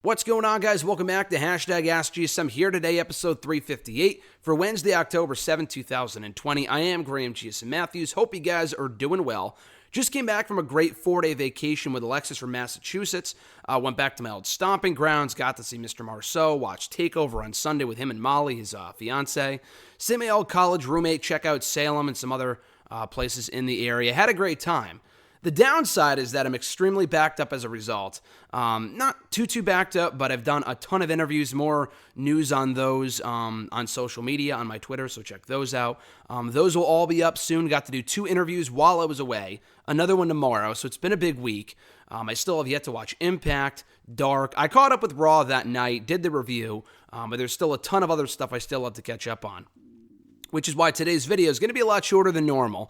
What's going on, guys? Welcome back to #AskGSM here today, episode 358 for Wednesday, October 7th, 2020. I am Graham GSM Matthews. Hope you guys are doing well. Just came back from a great 4-day vacation with Alexis from Massachusetts. Went back to my old stomping grounds, got to see Mr. Marceau, watched Takeover on Sunday with him and Molly, his fiance. See my old college roommate, check out Salem and some other places in the area. Had a great time. The downside is that I'm extremely backed up as a result. Not too backed up, but I've done a ton of interviews, more news on those on social media, on my Twitter, so check those out. Those will all be up soon. Got to do 2 interviews while I was away, another one tomorrow, so it's been a big week. I still have yet to watch Impact, Dark. I caught up with Raw that night, did the review, but there's still a ton of other stuff I still have to catch up on. Which is why today's video is going to be a lot shorter than normal,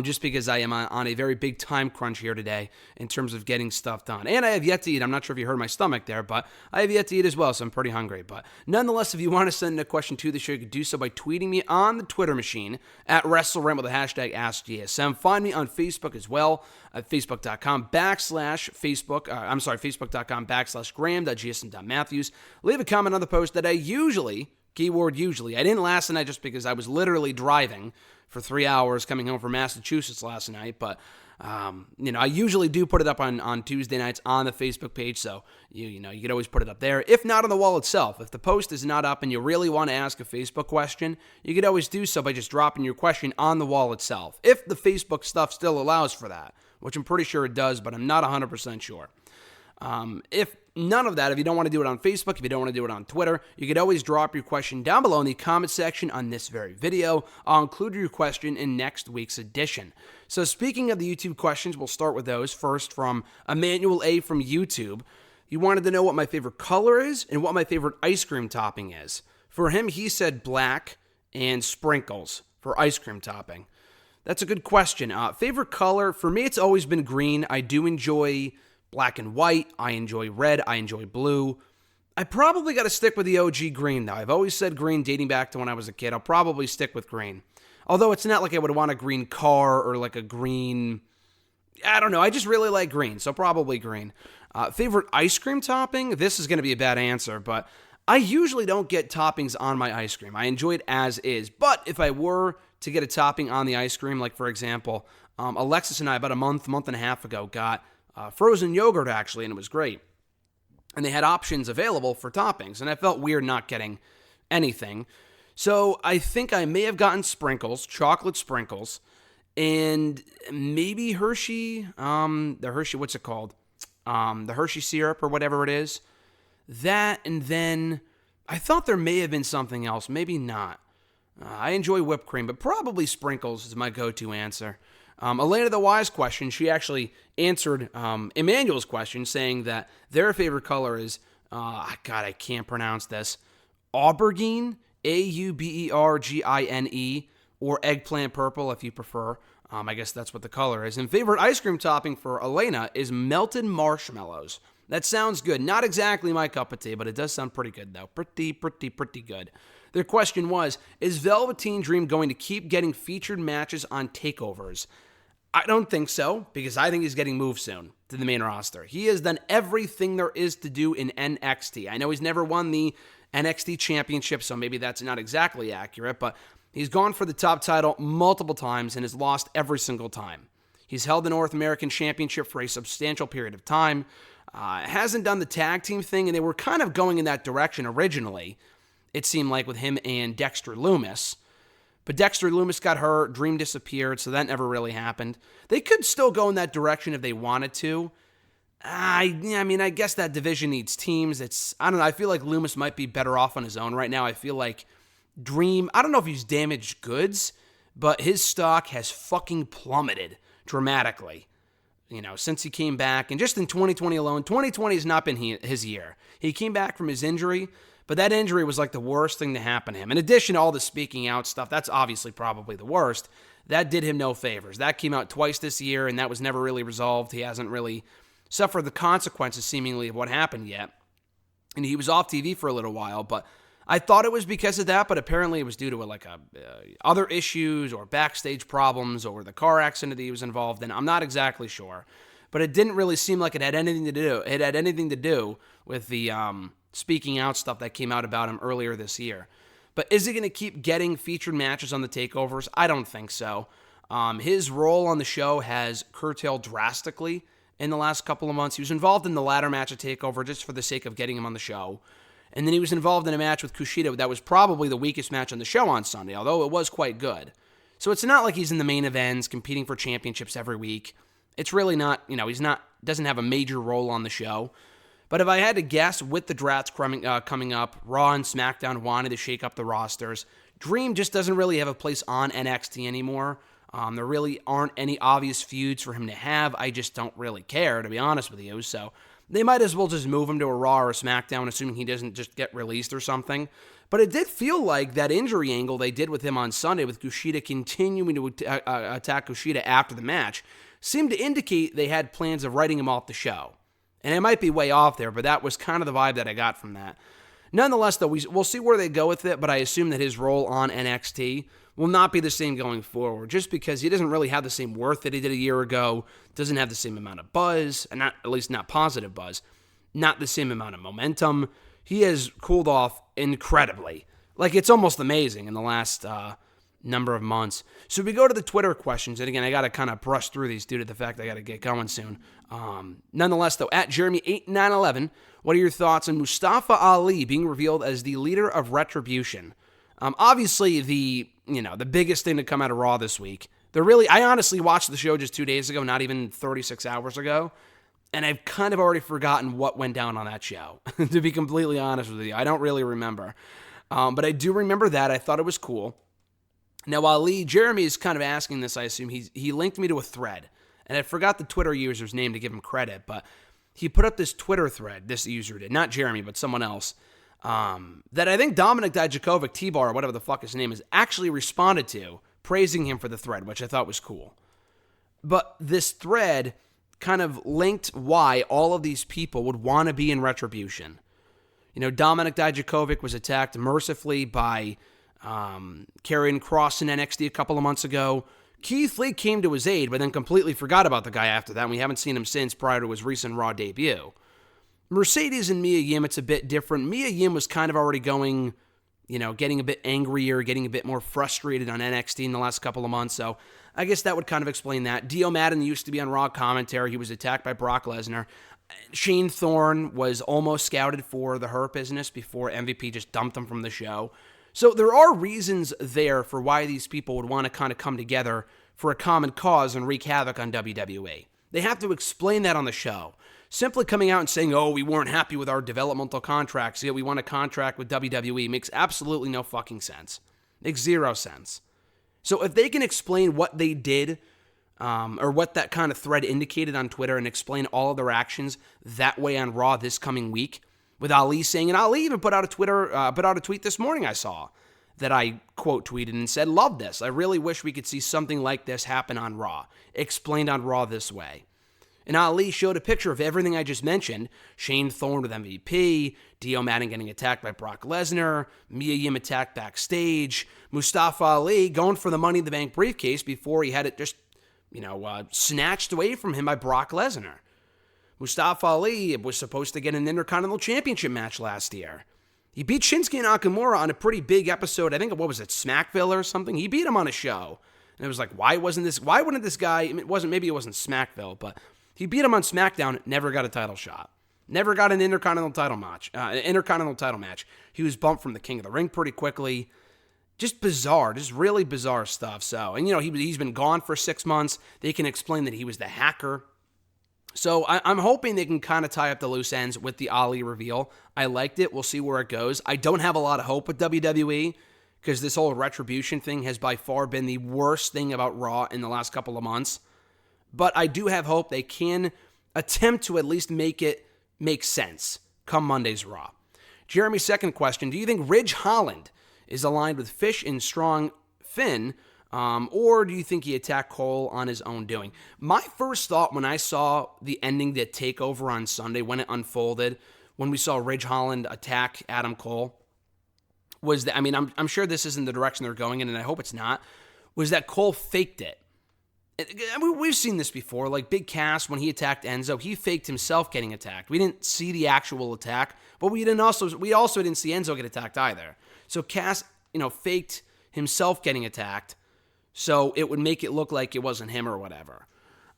just because I am on a very big time crunch here today in terms of getting stuff done. And I have yet to eat. I'm not sure if you heard my stomach there, but I have yet to eat as well, so I'm pretty hungry. But nonetheless, if you want to send a question to the show, you can do so by tweeting me on the Twitter machine at WrestleRant with the hashtag AskGSM. Find me on Facebook as well at facebook.com/Graham.gsm.matthews. Leave a comment on the post that I usually... Keyword usually. I didn't last night just because I was literally driving for 3 hours coming home from Massachusetts last night. But, I usually do put it up on Tuesday nights on the Facebook page. So, you could always put it up there. If not on the wall itself, if the post is not up and you really want to ask a Facebook question, you could always do so by just dropping your question on the wall itself. If the Facebook stuff still allows for that, which I'm pretty sure it does, but I'm not 100% sure. If none of that, if you don't want to do it on Facebook, if you don't want to do it on Twitter, you could always drop your question down below in the comment section on this very video. I'll include your question in next week's edition. So speaking of the YouTube questions, we'll start with those. First from Emmanuel A. from YouTube. He wanted to know what my favorite color is and what my favorite ice cream topping is. For him, he said black and sprinkles for ice cream topping. That's a good question. Favorite color, for me, it's always been green. I do enjoy black and white. I enjoy red. I enjoy blue. I probably got to stick with the OG green, though. I've always said green dating back to when I was a kid. I'll probably stick with green. Although it's not like I would want a green car or like a green... I don't know. I just really like green, so probably green. Favorite ice cream topping? This is going to be a bad answer, but I usually don't get toppings on my ice cream. I enjoy it as is. But if I were to get a topping on the ice cream, like for example, Alexis and I about a month and a half ago got frozen yogurt, actually, and it was great. And they had options available for toppings, and I felt weird not getting anything. So I think I may have gotten sprinkles, chocolate sprinkles, and maybe Hershey, what's it called? The Hershey syrup or whatever it is. That, and then I thought there may have been something else, maybe not. I enjoy whipped cream, but probably sprinkles is my go-to answer. Elena the Wise question, she actually answered Emmanuel's question saying that their favorite color is, I can't pronounce this, aubergine, Aubergine, or eggplant purple if you prefer. I guess that's what the color is. And favorite ice cream topping for Elena is melted marshmallows. That sounds good. Not exactly my cup of tea, but it does sound pretty good, though. Pretty good. Their question was, is Velveteen Dream going to keep getting featured matches on takeovers? I don't think so, because I think he's getting moved soon to the main roster. He has done everything there is to do in NXT. I know he's never won the NXT championship, so maybe that's not exactly accurate, but he's gone for the top title multiple times and has lost every single time. He's held the North American Championship for a substantial period of time. Hasn't done the tag team thing, and they were kind of going in that direction originally, it seemed like, with him and Dexter Lumis. But Dexter Lumis got hurt, Dream disappeared, so that never really happened. They could still go in that direction if they wanted to. I guess that division needs teams. I don't know, I feel like Lumis might be better off on his own right now. I feel like Dream, I don't know if he's damaged goods, but his stock has fucking plummeted dramatically. Since he came back, and just in 2020 alone, 2020 has not been his year. He came back from his injury, but that injury was like the worst thing to happen to him. In addition to all the speaking out stuff, that's obviously probably the worst. That did him no favors. That came out twice this year, and that was never really resolved. He hasn't really suffered the consequences, seemingly, of what happened yet. And he was off TV for a little while, but I thought it was because of that, but apparently it was due to other issues or backstage problems or the car accident that he was involved in. I'm not exactly sure. but it didn't really seem like it had anything to do. It had anything to do with the speaking out stuff that came out about him earlier this year. But is he going to keep getting featured matches on the takeovers? I don't think so. His role on the show has curtailed drastically in the last couple of months. He was involved in the ladder match at TakeOver just for the sake of getting him on the show. And then he was involved in a match with Kushida that was probably the weakest match on the show on Sunday, although it was quite good. So it's not like he's in the main events competing for championships every week. It's really not, doesn't have a major role on the show. But if I had to guess, with the drafts coming up, Raw and SmackDown wanted to shake up the rosters. Dream just doesn't really have a place on NXT anymore. There really aren't any obvious feuds for him to have. I just don't really care, to be honest with you. So they might as well just move him to a Raw or a SmackDown, assuming he doesn't just get released or something. But it did feel like that injury angle they did with him on Sunday, with Kushida continuing to attack Kushida after the match, seemed to indicate they had plans of writing him off the show. And it might be way off there, but that was kind of the vibe that I got from that. Nonetheless, though, we'll see where they go with it, but I assume that his role on NXT will not be the same going forward, just because he doesn't really have the same worth that he did a year ago, doesn't have the same amount of buzz, and at least not positive buzz, not the same amount of momentum. He has cooled off incredibly. Like, it's almost amazing in the last number of months. So we go to the Twitter questions, and again, I got to kind of brush through these due to the fact I got to get going soon. Nonetheless, though, at Jeremy8911, what are your thoughts on Mustafa Ali being revealed as the leader of Retribution? Obviously, the biggest thing to come out of Raw this week. I honestly watched the show just 2 days ago, not even 36 hours ago, and I've kind of already forgotten what went down on that show, to be completely honest with you. I don't really remember. But I do remember that. I thought it was cool. Now, Ali, Jeremy is kind of asking this, I assume. He linked me to a thread, and I forgot the Twitter user's name to give him credit, but he put up this Twitter thread, this user did, not Jeremy, but someone else, that I think Dominic Dijakovic, T-Bar, or whatever the fuck his name is, actually responded to, praising him for the thread, which I thought was cool. But this thread kind of linked why all of these people would want to be in Retribution. Dominic Dijakovic was attacked mercifully by Karrion Kross in NXT a couple of months ago. Keith Lee came to his aid, but then completely forgot about the guy after that, and we haven't seen him since prior to his recent Raw debut. Mercedes and Mia Yim, it's a bit different. Mia Yim was kind of already going, getting a bit angrier, getting a bit more frustrated on NXT in the last couple of months, so I guess that would kind of explain that. Dio Madden used to be on Raw commentary. He was attacked by Brock Lesnar. Shane Thorne was almost scouted for the Hurt Business before MVP just dumped him from the show. So there are reasons there for why these people would want to kind of come together for a common cause and wreak havoc on WWE. They have to explain that on the show. Simply coming out and saying, we weren't happy with our developmental contracts, yet we want a contract with WWE, makes absolutely no fucking sense. Makes zero sense. So if they can explain what they did, or what that kind of thread indicated on Twitter, and explain all of their actions that way on Raw this coming week, with Ali saying, and Ali even put out a tweet this morning I saw, that I quote tweeted and said, love this. I really wish we could see something like this happen on Raw, explained on Raw this way. And Ali showed a picture of everything I just mentioned. Shane Thorne with MVP, Dio Madden getting attacked by Brock Lesnar, Mia Yim attacked backstage, Mustafa Ali going for the Money in the Bank briefcase before he had it just, snatched away from him by Brock Lesnar. Mustafa Ali was supposed to get an Intercontinental Championship match last year. He beat Shinsuke Nakamura on a pretty big episode. I think, Smackville or something? He beat him on a show. And it was like, why wouldn't this guy, maybe it wasn't Smackville, but he beat him on SmackDown, never got a title shot. Never got an Intercontinental title match. He was bumped from the King of the Ring pretty quickly. Just bizarre, just really bizarre stuff. So, and he's been gone for 6 months. They can explain that he was the hacker. So I'm hoping they can kind of tie up the loose ends with the Ali reveal. I liked it. We'll see where it goes. I don't have a lot of hope with WWE because this whole Retribution thing has by far been the worst thing about Raw in the last couple of months. But I do have hope they can attempt to at least make it make sense come Monday's Raw. Jeremy's second question, do you think Ridge Holland is aligned with Fish and Strong Finn, or do you think he attacked Cole on his own doing? My first thought when I saw the ending to TakeOver on Sunday, when it unfolded, when we saw Ridge Holland attack Adam Cole, was that, I'm sure this isn't the direction they're going in, and I hope it's not, was that Cole faked it. I mean, we've seen this before. Like Big Cass, when he attacked Enzo, he faked himself getting attacked. We didn't see the actual attack, but we also didn't see Enzo get attacked either. So Cass, faked himself getting attacked, so it would make it look like it wasn't him or whatever.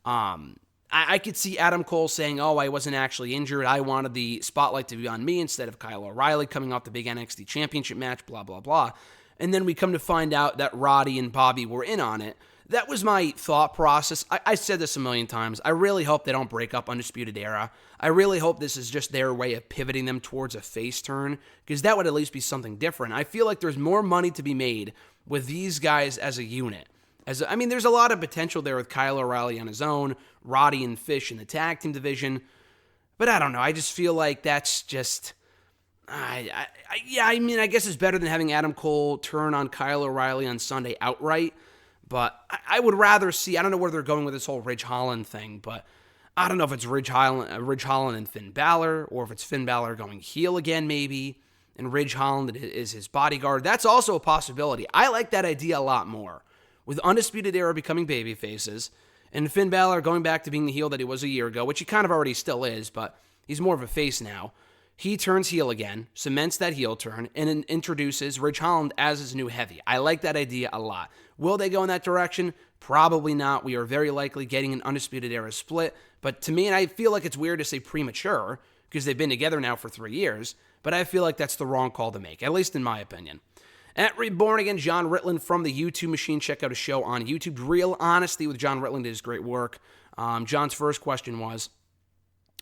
I could see Adam Cole saying, "Oh, I wasn't actually injured. I wanted the spotlight to be on me instead of Kyle O'Reilly coming off the big NXT Championship match." Blah blah blah. And then we come to find out that Roddy and Bobby were in on it. That was my thought process. I said this a million times. I really hope they don't break up Undisputed Era. I really hope this is just their way of pivoting them towards a face turn, because that would at least be something different. I feel like there's more money to be made with these guys as a unit. There's a lot of potential there with Kyle O'Reilly on his own, Roddy and Fish in the tag team division. But I don't know. I just feel like that's just... I guess it's better than having Adam Cole turn on Kyle O'Reilly on Sunday outright. But I would rather see... I don't know where they're going with this whole Ridge Holland thing, but I don't know if it's Ridge Holland and Finn Balor, or if it's Finn Balor going heel again, maybe, and Ridge Holland is his bodyguard. That's also a possibility. I like that idea a lot more. With Undisputed Era becoming babyfaces, and Finn Balor going back to being the heel that he was a year ago, which he kind of already still is, but he's more of a face now. He turns heel again, cements that heel turn, and then introduces Ridge Holland as his new heavy. I like that idea a lot. Will they go in that direction? Probably not. We are very likely getting an Undisputed Era split, but to me, and I feel like it's weird to say premature, because they've been together now for 3 years, but I feel like that's the wrong call to make, at least in my opinion. At Reborn Again, John Ritland from the YouTube Machine. Check out his show on YouTube. Real Honesty with John Ritland is great work. John's first question was,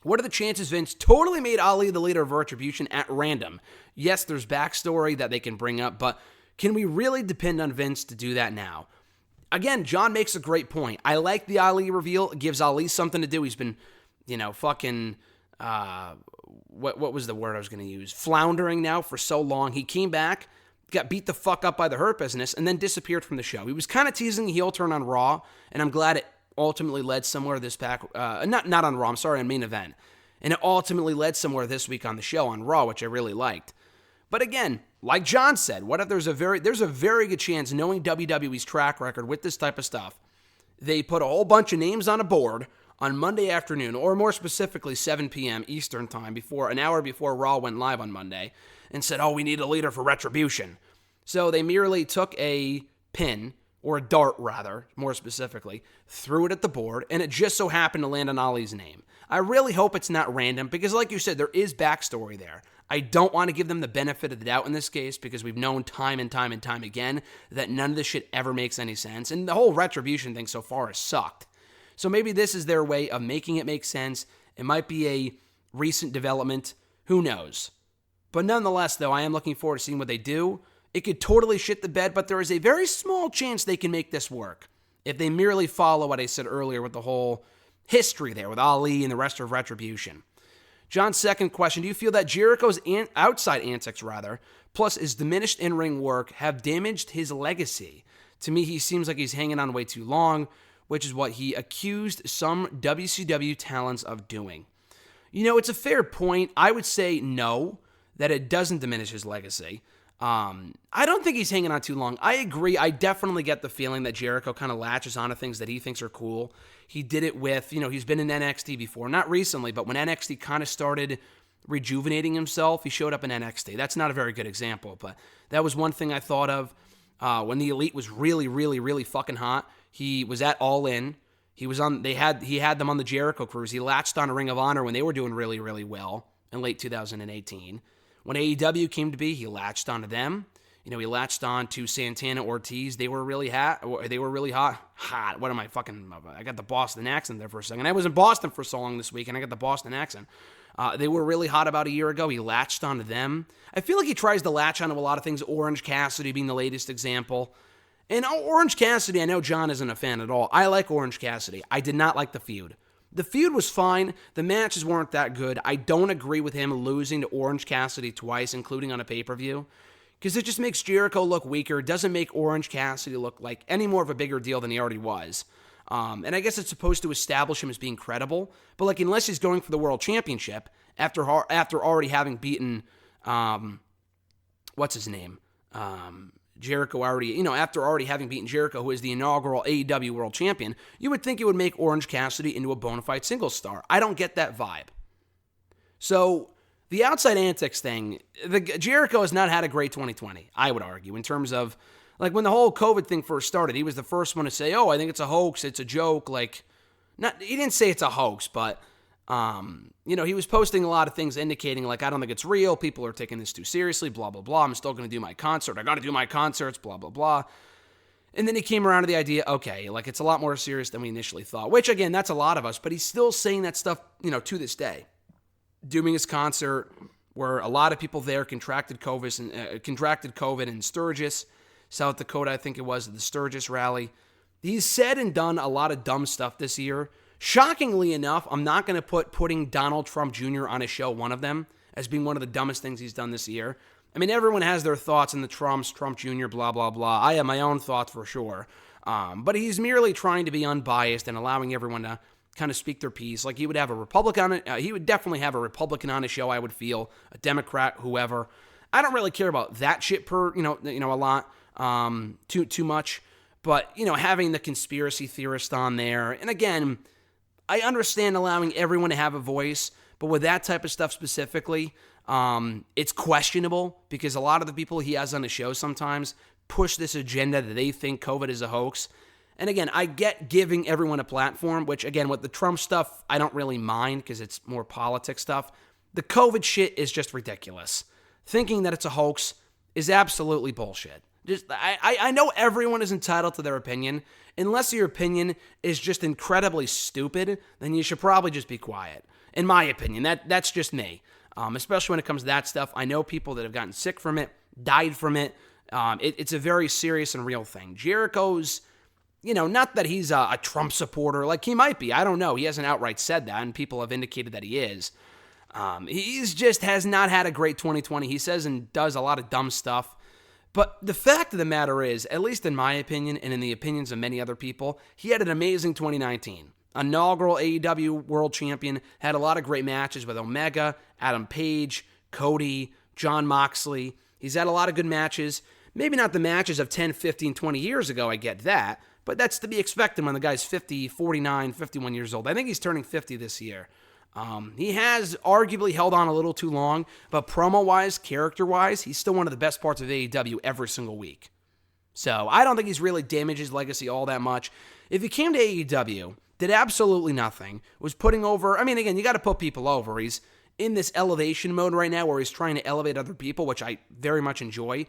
what are the chances Vince totally made Ali the leader of Retribution at random? Yes, there's backstory that they can bring up, but can we really depend on Vince to do that now? Again, John makes a great point. I like the Ali reveal. It gives Ali something to do. He's been, what was the word I was going to use? Floundering now for so long. He came back, got beat the fuck up by the Hurt Business, and then disappeared from the show. He was kind of teasing a heel turn on Raw, and I'm glad it ultimately led somewhere this not on Raw, I'm sorry, on Main Event. And it ultimately led somewhere this week on the show on Raw, which I really liked. But again, like John said, what if there's a very good chance, knowing WWE's track record with this type of stuff, they put a whole bunch of names on a board on Monday afternoon, or more specifically 7 p.m. Eastern Time, an hour before Raw went live on Monday, and said, "Oh, we need a leader for Retribution." So they merely took a pin, or a dart rather, more specifically, threw it at the board, and it just so happened to land on Ali's name. I really hope it's not random, because like you said, there is backstory there. I don't want to give them the benefit of the doubt in this case, because we've known time and time and time again that none of this shit ever makes any sense, and the whole Retribution thing so far has sucked. So maybe this is their way of making it make sense. It might be a recent development. Who knows? But nonetheless, though, I am looking forward to seeing what they do. It could totally shit the bed, but there is a very small chance they can make this work if they merely follow what I said earlier with the whole history there with Ali and the rest of Retribution. John's second question, do you feel that Jericho's outside antics, plus his diminished in-ring work, have damaged his legacy? To me, he seems like he's hanging on way too long, which is what he accused some WCW talents of doing. It's a fair point. I would say no, that it doesn't diminish his legacy. I don't think he's hanging on too long. I agree. I definitely get the feeling that Jericho kind of latches onto things that he thinks are cool. He did it with, he's been in NXT before. Not recently, but when NXT kind of started rejuvenating himself, he showed up in NXT. That's not a very good example, but that was one thing I thought of. When the Elite was really, really, really fucking hot, he was at All In. He had them on the Jericho cruise. He latched on to Ring of Honor when they were doing really, really well in late 2018. When AEW came to be, he latched onto them. He latched on to Santana Ortiz. They were really hot. Hot. What am I fucking... I got the Boston accent there for a second. I was in Boston for so long this week, and I got the Boston accent. They were really hot about a year ago. He latched onto them. I feel like he tries to latch onto a lot of things, Orange Cassidy being the latest example. And Orange Cassidy, I know John isn't a fan at all. I like Orange Cassidy. I did not like the feud. The feud was fine. The matches weren't that good. I don't agree with him losing to Orange Cassidy twice, including on a pay-per-view, because it just makes Jericho look weaker. It doesn't make Orange Cassidy look like any more of a bigger deal than he already was. And I guess it's supposed to establish him as being credible, but unless he's going for the World Championship after already having beaten what's his name? Jericho already, after already having beaten Jericho, who is the inaugural AEW World Champion, you would think it would make Orange Cassidy into a bona fide singles star. I don't get that vibe. So the outside antics thing, Jericho has not had a great 2020, I would argue, in terms of, like, when the whole COVID thing first started, he was the first one to say, oh, I think it's a hoax, it's a joke. He didn't say it's a hoax, but, he was posting a lot of things indicating, like, I don't think it's real, people are taking this too seriously, blah, blah, blah, I'm still going to do my concert, I got to do my concerts, blah, blah, blah. And then he came around to the idea, okay, like, it's a lot more serious than we initially thought, which, again, that's a lot of us, but he's still saying that stuff, to this day. Doing his concert where a lot of people there contracted COVID in Sturgis, South Dakota, I think it was, at the Sturgis rally. He's said and done a lot of dumb stuff this year. Shockingly enough, I'm not going to put putting Donald Trump Jr. on his show, one of them, as being one of the dumbest things he's done this year. I mean, everyone has their thoughts on the Trump Jr., blah, blah, blah. I have my own thoughts for sure. But he's merely trying to be unbiased and allowing everyone to kind of speak their piece. Like, he would have a Republican, he would definitely have a Republican on his show, I would feel, a Democrat, whoever. I don't really care about that shit a lot, too much. But, having the conspiracy theorist on there, and again, I understand allowing everyone to have a voice, but with that type of stuff specifically, it's questionable because a lot of the people he has on the show sometimes push this agenda that they think COVID is a hoax. And again, I get giving everyone a platform, which again, with the Trump stuff, I don't really mind because it's more politics stuff. The COVID shit is just ridiculous. Thinking that it's a hoax is absolutely bullshit. I know everyone is entitled to their opinion. Unless your opinion is just incredibly stupid, then you should probably just be quiet. In my opinion, that's just me. Especially when it comes to that stuff. I know people that have gotten sick from it, died from it. It's a very serious and real thing. Jericho's, not that he's a Trump supporter, like he might be. I don't know. He hasn't outright said that, and people have indicated that he is. He's just has not had a great 2020. He says and does a lot of dumb stuff. But the fact of the matter is, at least in my opinion and in the opinions of many other people, he had an amazing 2019. Inaugural AEW World Champion, had a lot of great matches with Omega, Adam Page, Cody, Jon Moxley. He's had a lot of good matches. Maybe not the matches of 10, 15, 20 years ago, I get that. But that's to be expected when the guy's 50, 49, 51 years old. I think he's turning 50 this year. He has arguably held on a little too long, but promo-wise, character-wise, he's still one of the best parts of AEW every single week. So I don't think he's really damaged his legacy all that much. If he came to AEW, did absolutely nothing, was putting over, again, you got to put people over. He's in this elevation mode right now where he's trying to elevate other people, which I very much enjoy.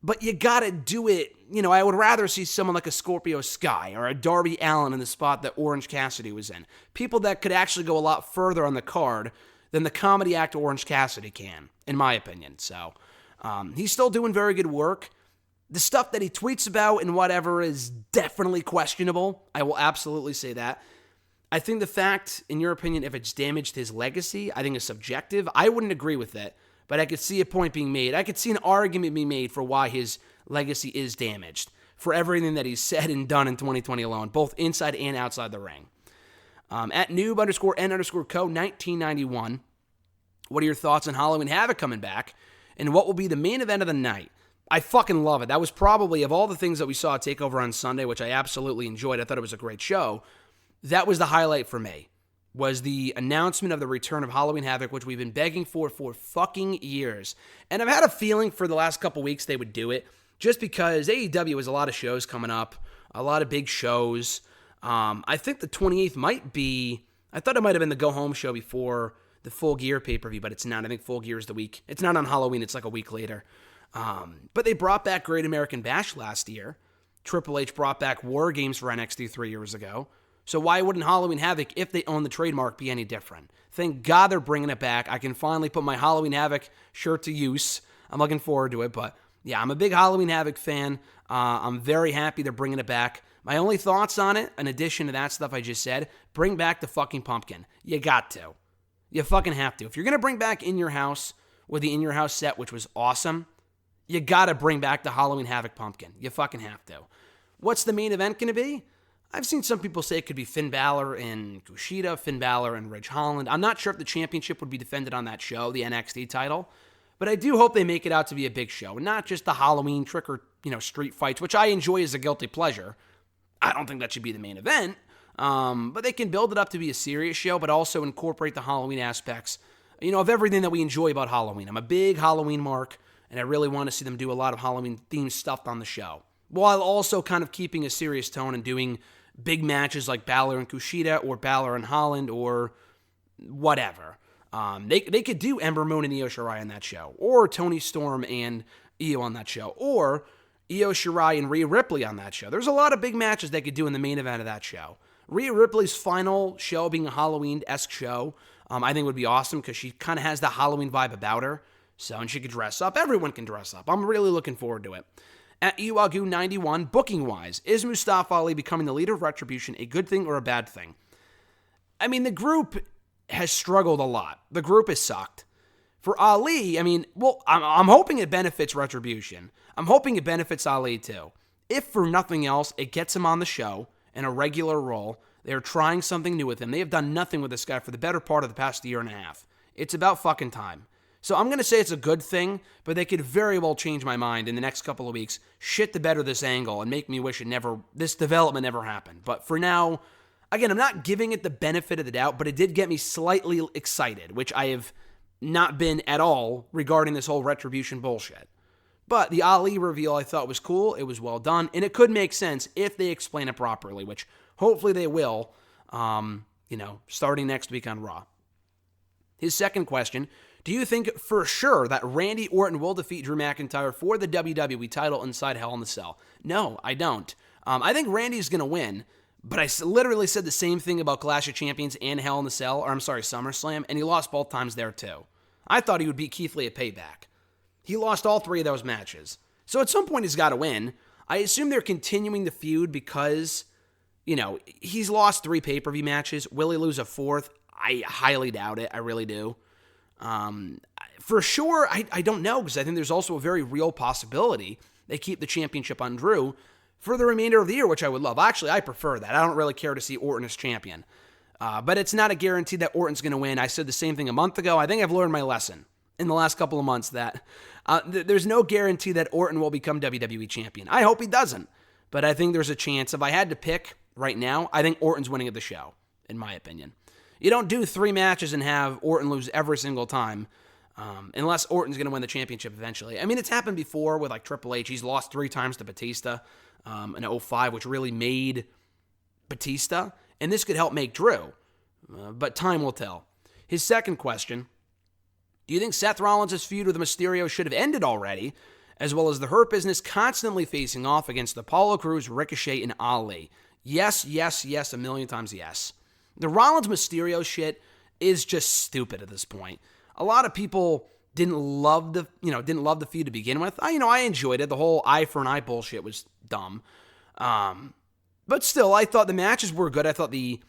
But you got to do it. I would rather see someone like a Scorpio Sky or a Darby Allin in the spot that Orange Cassidy was in. People that could actually go a lot further on the card than the comedy act Orange Cassidy can, in my opinion. So he's still doing very good work. The stuff that he tweets about and whatever is definitely questionable. I will absolutely say that. I think the fact, in your opinion, if it's damaged his legacy, I think is subjective. I wouldn't agree with it. But I could see a point being made. I could see an argument being made for why his legacy is damaged, for everything that he's said and done in 2020 alone, both inside and outside the ring. At noob_n_co 1991, what are your thoughts on Halloween Havoc coming back? And what will be the main event of the night? I fucking love it. That was probably, of all the things that we saw at Takeover on Sunday, which I absolutely enjoyed, I thought it was a great show, that was the highlight for me. Was the announcement of the return of Halloween Havoc, which we've been begging for fucking years. And I've had a feeling for the last couple weeks they would do it, just because AEW has a lot of shows coming up, a lot of big shows. I think the 28th might be, I thought it might have been the go-home show before the Full Gear pay-per-view, but it's not. I think Full Gear is the week. It's not on Halloween, it's like a week later. But they brought back Great American Bash last year. Triple H brought back War Games for NXT 3 years ago. So why wouldn't Halloween Havoc, if they own the trademark, be any different? Thank God they're bringing it back. I can finally put my Halloween Havoc shirt to use. I'm looking forward to it. But yeah, I'm a big Halloween Havoc fan. I'm very happy they're bringing it back. My only thoughts on it, in addition to that stuff I just said, bring back the fucking pumpkin. You got to. You fucking have to. If you're going to bring back In Your House with the In Your House set, which was awesome, you got to bring back the Halloween Havoc pumpkin. You fucking have to. What's the main event going to be? I've seen some people say it could be Finn Balor and Kushida, Finn Balor and Ridge Holland. I'm not sure if the championship would be defended on that show, the NXT title. But I do hope they make it out to be a big show, not just the Halloween trick or, street fights, which I enjoy as a guilty pleasure. I don't think that should be the main event. But they can build it up to be a serious show, but also incorporate the Halloween aspects, of everything that we enjoy about Halloween. I'm a big Halloween mark, and I really want to see them do a lot of Halloween-themed stuff on the show, while also kind of keeping a serious tone and doing big matches like Balor and Kushida, or Balor and Holland, or whatever. They could do Ember Moon and Io Shirai on that show, or Toni Storm and Io on that show, or Io Shirai and Rhea Ripley on that show. There's a lot of big matches they could do in the main event of that show. Rhea Ripley's final show being a Halloween-esque show, I think would be awesome because she kind of has the Halloween vibe about her. And she could dress up. Everyone can dress up. I'm really looking forward to it. At Iwagu91, booking-wise, is Mustafa Ali becoming the leader of Retribution a good thing or a bad thing? I mean, the group has struggled a lot. The group has sucked. For Ali, I'm hoping it benefits Retribution. I'm hoping it benefits Ali too. If for nothing else, it gets him on the show in a regular role. They're trying something new with him. They have done nothing with this guy for the better part of the past year and a half. It's about fucking time. So I'm going to say it's a good thing, but they could very well change my mind in the next couple of weeks, shit the bed of this angle, and make me wish this development never happened. But for now, again, I'm not giving it the benefit of the doubt, but it did get me slightly excited, which I have not been at all regarding this whole Retribution bullshit. But the Ali reveal I thought was cool, it was well done, and it could make sense if they explain it properly, which hopefully they will, starting next week on Raw. His second question: do you think for sure that Randy Orton will defeat Drew McIntyre for the WWE title inside Hell in the Cell? No, I don't. I think Randy's going to win, but I literally said the same thing about Clash of Champions and Hell in the Cell, SummerSlam, and he lost both times there too. I thought he would beat Keith Lee at Payback. He lost all three of those matches. So at some point he's got to win. I assume they're continuing the feud because, he's lost 3 pay-per-view matches. Will he lose a 4th? I highly doubt it. I really do. For sure, I don't know, because I think there's also a very real possibility they keep the championship on Drew for the remainder of the year, which I would love. Actually, I prefer that. I don't really care to see Orton as champion. But it's not a guarantee that Orton's going to win. I said the same thing a month ago. I think I've learned my lesson in the last couple of months that there's no guarantee that Orton will become WWE champion. I hope he doesn't. But I think there's a chance. If I had to pick right now, I think Orton's winning at the show, in my opinion. You don't do 3 matches and have Orton lose every single time, unless Orton's going to win the championship eventually. I mean, it's happened before with like Triple H. He's lost 3 times to Batista in 2005, which really made Batista. And this could help make Drew. But time will tell. His second question: do you think Seth Rollins' feud with Mysterio should have ended already, as well as the Hurt Business constantly facing off against Apollo Crews, Ricochet, and Ali? Yes, yes, yes, a million times yes. The Rollins-Mysterio shit is just stupid at this point. A lot of people didn't love the feud to begin with. I enjoyed it. The whole eye for an eye bullshit was dumb. But still, I thought the matches were good. I thought the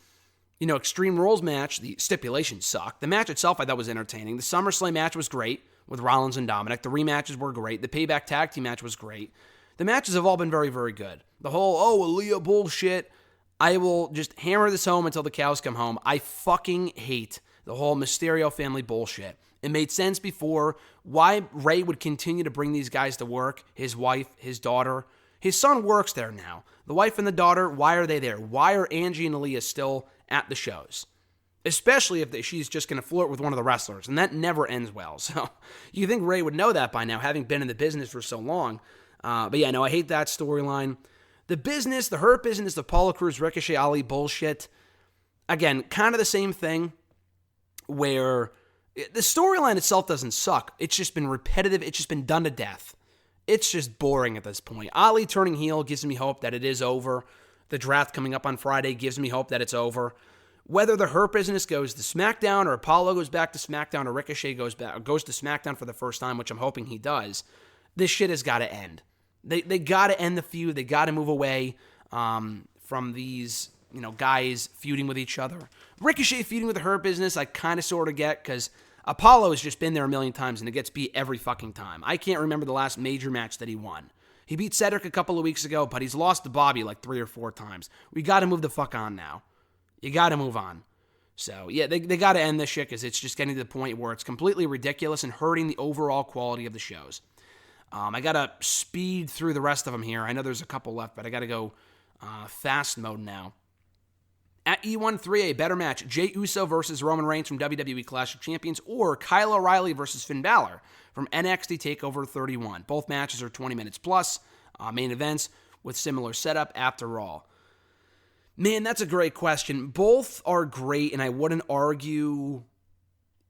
Extreme Rules match, the stipulation sucked. The match itself I thought was entertaining. The SummerSlam match was great with Rollins and Dominic. The rematches were great. The Payback Tag Team match was great. The matches have all been very, very good. The whole, Aaliyah bullshit, I will just hammer this home until the cows come home. I fucking hate the whole Mysterio family bullshit. It made sense before why Ray would continue to bring these guys to work. His wife, his daughter. His son works there now. The wife and the daughter, why are they there? Why are Angie and Aaliyah still at the shows? Especially if she's just going to flirt with one of the wrestlers, and that never ends well. So you think Ray would know that by now, having been in the business for so long. But yeah, no, I hate that storyline. The business, the Hurt Business, the Apollo Crews, Ricochet, Ali bullshit. Again, kind of the same thing where the storyline itself doesn't suck. It's just been repetitive. It's just been done to death. It's just boring at this point. Ali turning heel gives me hope that it is over. The draft coming up on Friday gives me hope that it's over. Whether the Hurt Business goes to SmackDown or Apollo goes back to SmackDown or Ricochet goes to SmackDown for the first time, which I'm hoping he does, this shit has got to end. They got to end the feud. They got to move away from these guys feuding with each other. Ricochet feuding with the Hurt Business, I kind of sort of get, because Apollo has just been there a million times and it gets beat every fucking time. I can't remember the last major match that he won. He beat Cedric a couple of weeks ago, but he's lost to Bobby like 3 or 4 times. We got to move the fuck on now. You got to move on. So, yeah, they got to end this shit because it's just getting to the point where it's completely ridiculous and hurting the overall quality of the shows. I got to speed through the rest of them here. I know there's a couple left, but I got to go fast mode now. At E1-3A, better match, Jey Uso versus Roman Reigns from WWE Clash of Champions, or Kyle O'Reilly versus Finn Balor from NXT TakeOver 31. Both matches are 20 minutes plus, main events with similar setup after all. Man, that's a great question. Both are great, and I wouldn't argue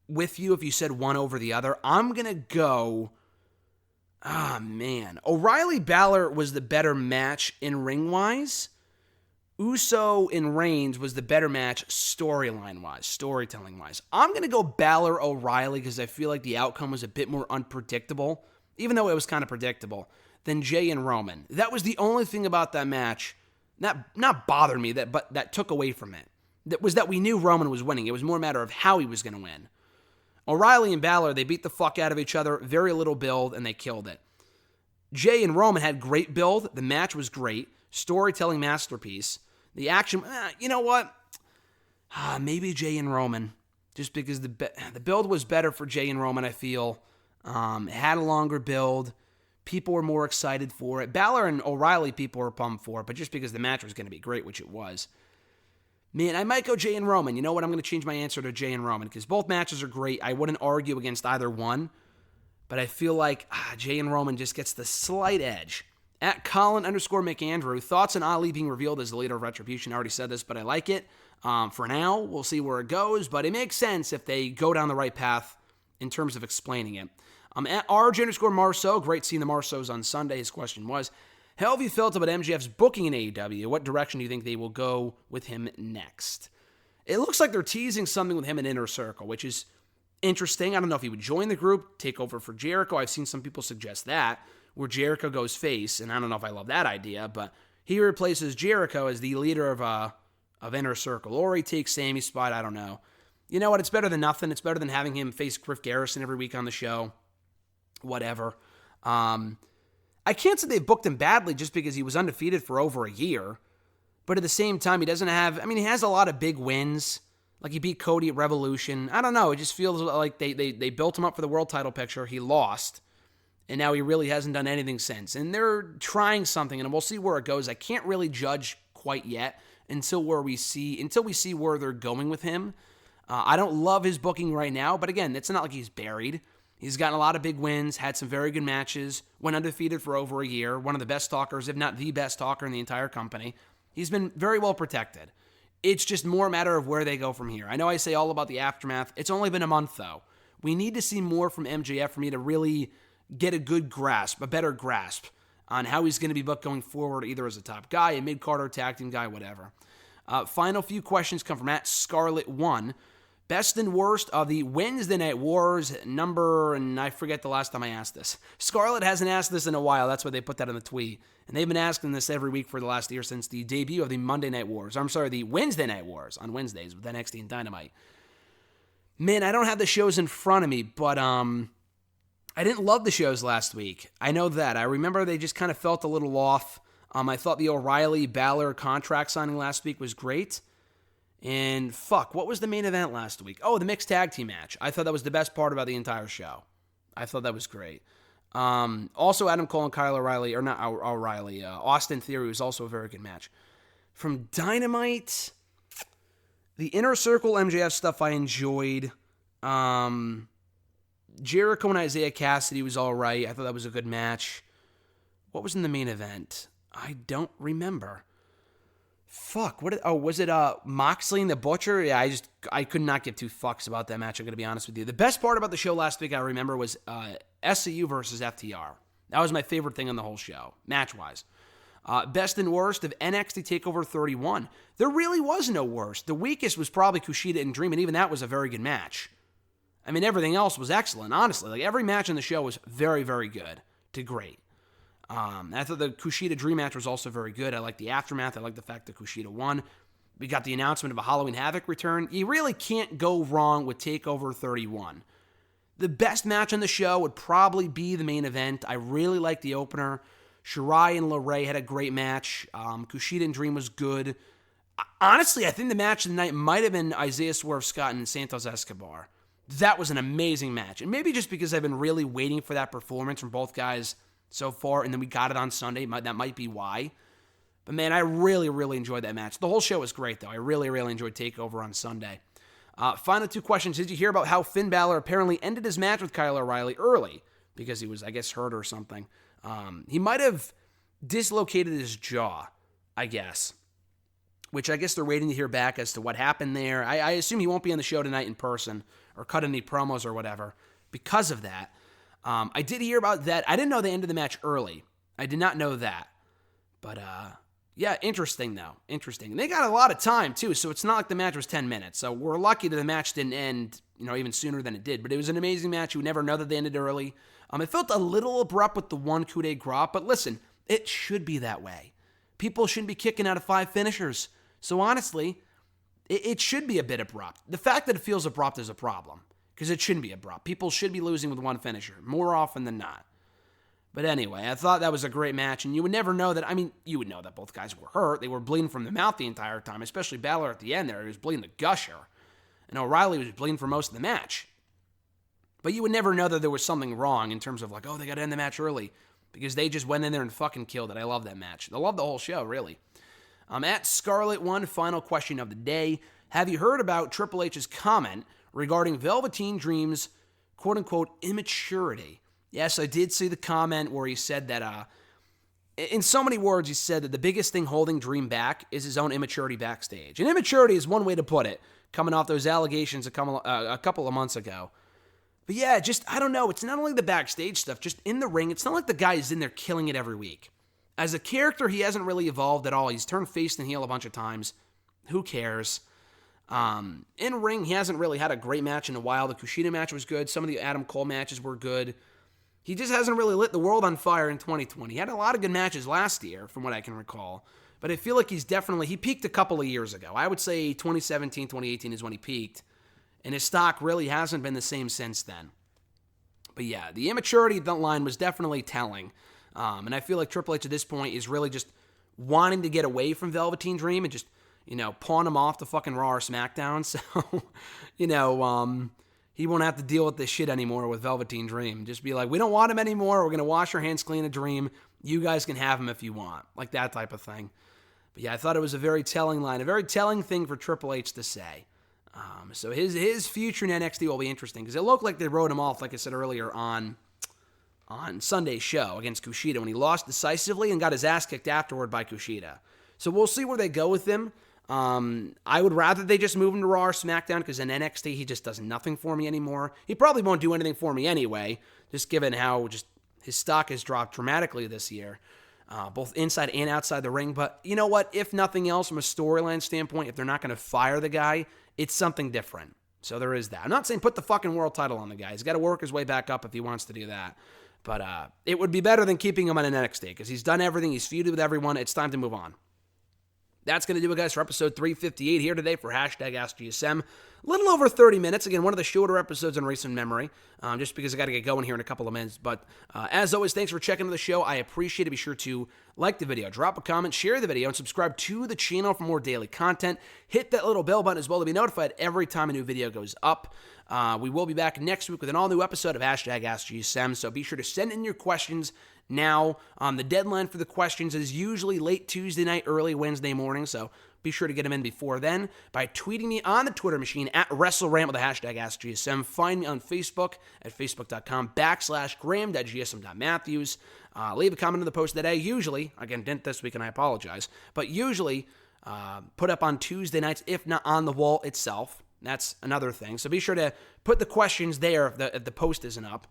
with you if you said one over the other. I'm going to go... O'Reilly Balor was the better match in ring-wise. Uso and Reigns was the better match storyline-wise, storytelling-wise. I'm going to go Balor O'Reilly because I feel like the outcome was a bit more unpredictable, even though it was kind of predictable, than Jey and Roman. That was the only thing about that match that not bothered me, but that took away from it. That was that we knew Roman was winning. It was more a matter of how he was going to win. O'Reilly and Balor, they beat the fuck out of each other, very little build, and they killed it. Jey and Roman had great build. The match was great. Storytelling masterpiece. The action, you know what? Maybe Jey and Roman. Just because the build was better for Jey and Roman, I feel. It had a longer build. People were more excited for it. Balor and O'Reilly, people were pumped for it, but just because the match was going to be great, which it was. Man, I might go Jey and Roman. You know what? I'm going to change my answer to Jey and Roman because both matches are great. I wouldn't argue against either one, but I feel like Jey and Roman just gets the slight edge. At Colin_McAndrew, thoughts on Ali being revealed as the leader of Retribution. I already said this, but I like it. For now, we'll see where it goes, but it makes sense if they go down the right path in terms of explaining it. At RJ_Marceau, great seeing the Marceaus on Sunday. His question was, how have you felt about MJF's booking in AEW? What direction do you think they will go with him next? It looks like they're teasing something with him in Inner Circle, which is interesting. I don't know if he would join the group, take over for Jericho. I've seen some people suggest that, where Jericho goes face, and I don't know if I love that idea, but he replaces Jericho as the leader of Inner Circle, or he takes Sammy's spot. I don't know. You know what? It's better than nothing. It's better than having him face Griff Garrison every week on the show. Whatever. I can't say they've booked him badly just because he was undefeated for over a year, but at the same time, he doesn't have, he has a lot of big wins. Like he beat Cody at Revolution. I don't know. It just feels like they built him up for the world title picture. He lost. And now he really hasn't done anything since. And they're trying something, and we'll see where it goes. I can't really judge quite yet until we see where they're going with him. I don't love his booking right now, but again, it's not like he's buried. He's gotten a lot of big wins, had some very good matches, went undefeated for over a year, one of the best talkers, if not the best talker in the entire company. He's been very well protected. It's just more a matter of where they go from here. I know I say all about the aftermath. It's only been a month, though. We need to see more from MJF for me to really get a better grasp on how he's going to be booked going forward, either as a top guy, a mid-carder, tag team guy, whatever. Final few questions come from @Scarlet1. Best and worst of the Wednesday Night Wars number, and I forget the last time I asked this. Scarlet hasn't asked this in a while. That's why they put that in the tweet. And they've been asking this every week for the last year since the debut of the the Wednesday Night Wars on Wednesdays with NXT and Dynamite. Man, I don't have the shows in front of me, but I didn't love the shows last week. I know that. I remember they just kind of felt a little off. I thought the O'Reilly-Balor contract signing last week was great. And what was the main event last week? Oh, the mixed tag team match. I thought that was the best part about the entire show. I thought that was great. Also, Adam Cole and Kyle O'Reilly, or not O'Reilly, Austin Theory was also a very good match. From Dynamite, the Inner Circle MJF stuff I enjoyed. Jericho and Isaiah Cassidy was all right. I thought that was a good match. What was in the main event? I don't remember. Was it Moxley and the Butcher? Yeah, I could not give two fucks about that match, I'm going to be honest with you. The best part about the show last week, I remember, was SCU versus FTR. That was my favorite thing on the whole show, match-wise. Best and worst of NXT TakeOver 31. There really was no worst. The weakest was probably Kushida and Dream, and even that was a very good match. Everything else was excellent, honestly. Like, every match on the show was very, very good to great. I thought the Kushida Dream match was also very good. I like the aftermath. I like the fact that Kushida won. We got the announcement of a Halloween Havoc return. You really can't go wrong with TakeOver 31. The best match on the show would probably be the main event. I really liked the opener. Shirai and LeRae had a great match. Kushida and Dream was good. Honestly, I think the match of the night might have been Isaiah Swerve Scott and Santos Escobar. That was an amazing match. And maybe just because I've been really waiting for that performance from both guys so far, and then we got it on Sunday, that might be why. But man, I really, really enjoyed that match. The whole show was great, though. I really, really enjoyed TakeOver on Sunday. Final two questions. Did you hear about how Finn Balor apparently ended his match with Kyle O'Reilly early? Because he was, I guess, hurt or something. He might have dislocated his jaw, I guess. Which I guess they're waiting to hear back as to what happened there. I assume he won't be on the show tonight in person or cut any promos or whatever because of that. I did hear about that. I didn't know they ended the match early. I did not know that. But, yeah, interesting, though. Interesting. And they got a lot of time, too, so it's not like the match was 10 minutes. So we're lucky that the match didn't end, even sooner than it did. But it was an amazing match. You would never know that they ended early. It felt a little abrupt with the one coup de grace, but listen, it should be that way. People shouldn't be kicking out of 5 finishers. So honestly, it should be a bit abrupt. The fact that it feels abrupt is a problem, because it shouldn't be abrupt. People should be losing with one finisher, more often than not. But anyway, I thought that was a great match, and you would never know that. I mean, you would know that both guys were hurt. They were bleeding from the mouth the entire time, especially Balor at the end there. He was bleeding the gusher, and O'Reilly was bleeding for most of the match. But you would never know that there was something wrong in terms of like, oh, they got to end the match early, because they just went in there and fucking killed it. I love that match. I love the whole show, really. At Scarlet1, final question of the day. Have you heard about Triple H's comment regarding Velveteen Dream's quote-unquote immaturity? Yes, I did see the comment where he said that, in so many words, he said that the biggest thing holding Dream back is his own immaturity backstage. And immaturity is one way to put it, coming off those allegations a couple of months ago. But yeah, I don't know. It's not only the backstage stuff, just in the ring. It's not like the guy is in there killing it every week. As a character, he hasn't really evolved at all. He's turned face and heel a bunch of times. Who cares? In ring, he hasn't really had a great match in a while. The Kushida match was good. Some of the Adam Cole matches were good. He just hasn't really lit the world on fire in 2020. He had a lot of good matches last year, from what I can recall. But I feel like he peaked a couple of years ago. I would say 2017, 2018 is when he peaked. And his stock really hasn't been the same since then. But yeah, the immaturity line was definitely telling. And I feel like Triple H at this point is really just wanting to get away from Velveteen Dream and just, pawn him off to fucking Raw or SmackDown. So, he won't have to deal with this shit anymore with Velveteen Dream. Just be like, we don't want him anymore. We're going to wash our hands clean of Dream. You guys can have him if you want. Like that type of thing. But yeah, I thought it was a very telling line, a very telling thing for Triple H to say. So his future in NXT will be interesting because it looked like they wrote him off, like I said earlier, on Sunday's show against Kushida when he lost decisively and got his ass kicked afterward by Kushida. So we'll see where they go with him. I would rather they just move him to Raw or SmackDown because in NXT he just does nothing for me anymore. He probably won't do anything for me anyway, just given how just his stock has dropped dramatically this year, both inside and outside the ring. But you know what? If nothing else, from a storyline standpoint, if they're not going to fire the guy, it's something different. So there is that. I'm not saying put the fucking world title on the guy. He's got to work his way back up if he wants to do that. But it would be better than keeping him on an NXT because he's done everything. He's feuded with everyone. It's time to move on. That's going to do it, guys, for episode 358 here today for #AskGSM. A little over 30 minutes. Again, one of the shorter episodes in recent memory, just because I got to get going here in a couple of minutes. But as always, thanks for checking out the show. I appreciate it. Be sure to like the video, drop a comment, share the video, and subscribe to the channel for more daily content. Hit that little bell button as well to be notified every time a new video goes up. We will be back next week with an all-new episode of #AskGSM, so be sure to send in your questions now. The deadline for the questions is usually late Tuesday night, early Wednesday morning, so be sure to get them in before then by tweeting me on the Twitter machine at WrestleRant with the #AskGSM. Find me on Facebook at facebook.com/Graham.gsm.Matthews. Leave a comment on the post that I usually, again, didn't this week and I apologize, but usually put up on Tuesday nights, if not on the wall itself. That's another thing. So be sure to put the questions there if the post isn't up.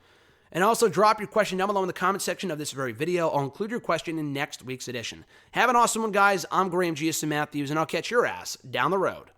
And also drop your question down below in the comment section of this very video. I'll include your question in next week's edition. Have an awesome one, guys. I'm Graham GSM Matthews, and I'll catch your ass down the road.